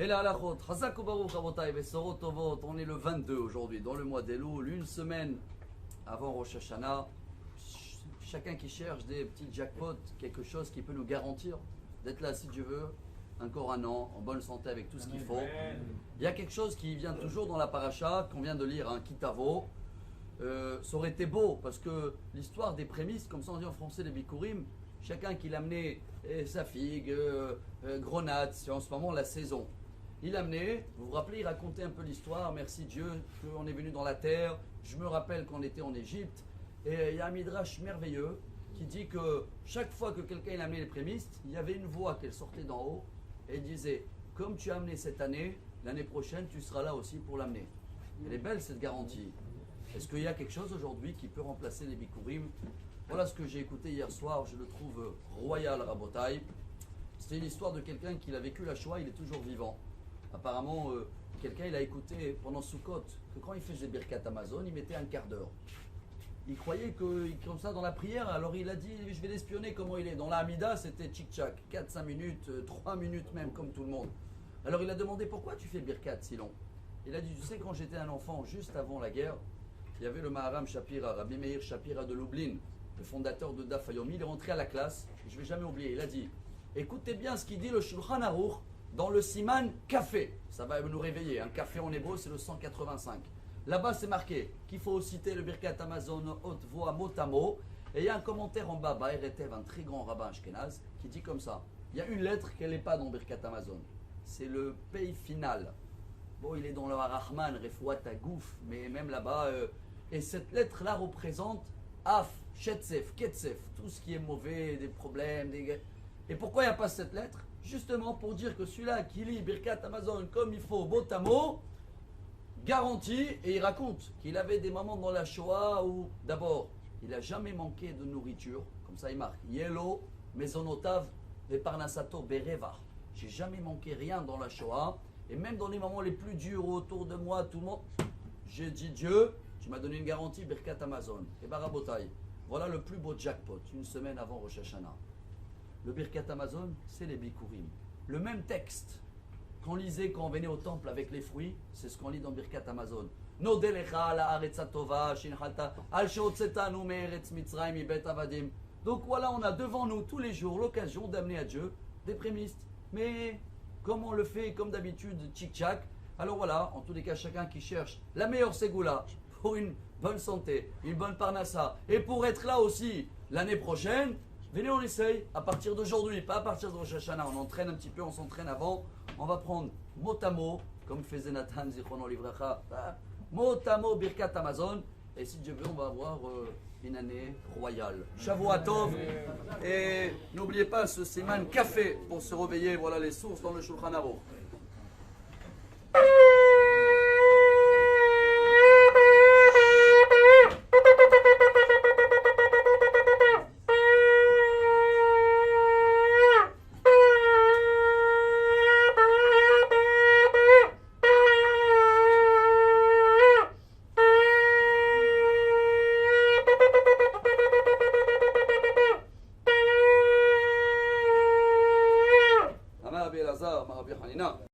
Et là, halachot, Chazak ubaruch rabotai, besorot tovot, on est le 22 aujourd'hui, dans le mois d'Elul, une semaine avant Rosh Hashanah. Chacun qui cherche des petits jackpots, quelque chose qui peut nous garantir d'être là, si Dieu veut, encore un an, en bonne santé avec tout ce qu'il faut. Il y a quelque chose qui vient toujours dans la paracha qu'on vient de lire, hein, Kitavo. Ça aurait été beau, parce que l'histoire des prémices, comme ça on dit en français les bikurim, chacun qui l'amenait sa figue, grenade, c'est en ce moment la saison. Il amenait, vous vous rappelez, il racontait un peu l'histoire, merci Dieu qu'on est venu dans la terre, je me rappelle qu'on était en Égypte, et il y a un midrash merveilleux qui dit que chaque fois que quelqu'un il amenait les prémices, il y avait une voix qui sortait d'en haut, et il disait, comme tu as amené cette année, l'année prochaine tu seras là aussi pour l'amener. Elle est belle cette garantie. Est-ce qu'il y a quelque chose aujourd'hui qui peut remplacer les bikurim? Voilà ce que j'ai écouté hier soir, je le trouve royal, Rabotai. C'était l'histoire de quelqu'un qui a vécu la Shoah, il est toujours vivant. Apparemment, quelqu'un il a écouté pendant Sukkot que quand il faisait Birkat Amazon, il mettait un quart d'heure. Il croyait que, comme ça, dans la prière, alors il a dit je vais l'espionner comment il est. Dans la Hamida, c'était tchic-tchac, 4-5 minutes, 3 minutes même, comme tout le monde. Alors il a demandé pourquoi tu fais Birkat si long. Il a dit tu sais, quand j'étais un enfant, juste avant la guerre, il y avait le Maharam Shapira, Rabbi Meir Shapira de Lublin, le fondateur de Daf Yomi. Il est rentré à la classe, je ne vais jamais oublier, il a dit écoutez bien ce qu'il dit le Shulchan Aruch dans le Siman Café. Ça va nous réveiller, un café en hébreu c'est le 185. Là-bas c'est marqué qu'il faut citer le Birkat Amazon haute voix mot à mot. Et il y a un commentaire en bas, Baer Etev, un très grand rabbin ashkenaz, qui dit comme ça. Il y a une lettre qu'elle n'est pas dans Birkat Amazon. C'est le pays final. Bon, il est dans le Rahman, Refouat Agouf, mais même là-bas. Et cette lettre-là représente Af, Shetzef, Ketsef, tout ce qui est mauvais, des problèmes. Et pourquoi il n'y a pas cette lettre? Justement pour dire que celui-là qui lit Birkat Amazon comme il faut, mot à mot, garanti, et il raconte qu'il avait des moments dans la Shoah où, d'abord, il n'a jamais manqué de nourriture, comme ça il marque, Yelo, Mesonotav, Veparnasato, Bereva. J'ai jamais manqué rien dans la Shoah, et même dans les moments les plus durs autour de moi, tout le monde, j'ai dit Dieu, tu m'as donné une garantie, Birkat Amazon. Et Barabotai, voilà le plus beau jackpot, une semaine avant Rosh Hashanah. Le Birkat Amazon, c'est les Bikurim. Le même texte qu'on lisait quand on venait au temple avec les fruits, c'est ce qu'on lit dans Birkat Amazon. Nodelecha la aretza tova, shinhalta, al sheotzetanu me'eretz mitzrayim mibet avadim. Donc voilà, on a devant nous tous les jours l'occasion d'amener à Dieu des prémices. Mais comme on le fait, comme d'habitude, tchic-tchac, alors voilà, en tous les cas, chacun qui cherche la meilleure ségoula pour une bonne santé, une bonne parnassa, et pour être là aussi l'année prochaine, venez, on essaye à partir d'aujourd'hui, pas à partir de Rosh Hashanah. On entraîne un petit peu, on s'entraîne avant. On va prendre mot à mot, comme faisait Nathan Zichrono Livracha, mot à mot Birkat Amazon. Et si Dieu veut, on va avoir une année royale. Shavuot Tov. Et n'oubliez pas ce Siman Café pour se réveiller. Voilà les sources dans le Shulchan Aruch. Amar Rabbi Elazar, Amar Rabbi Hanina.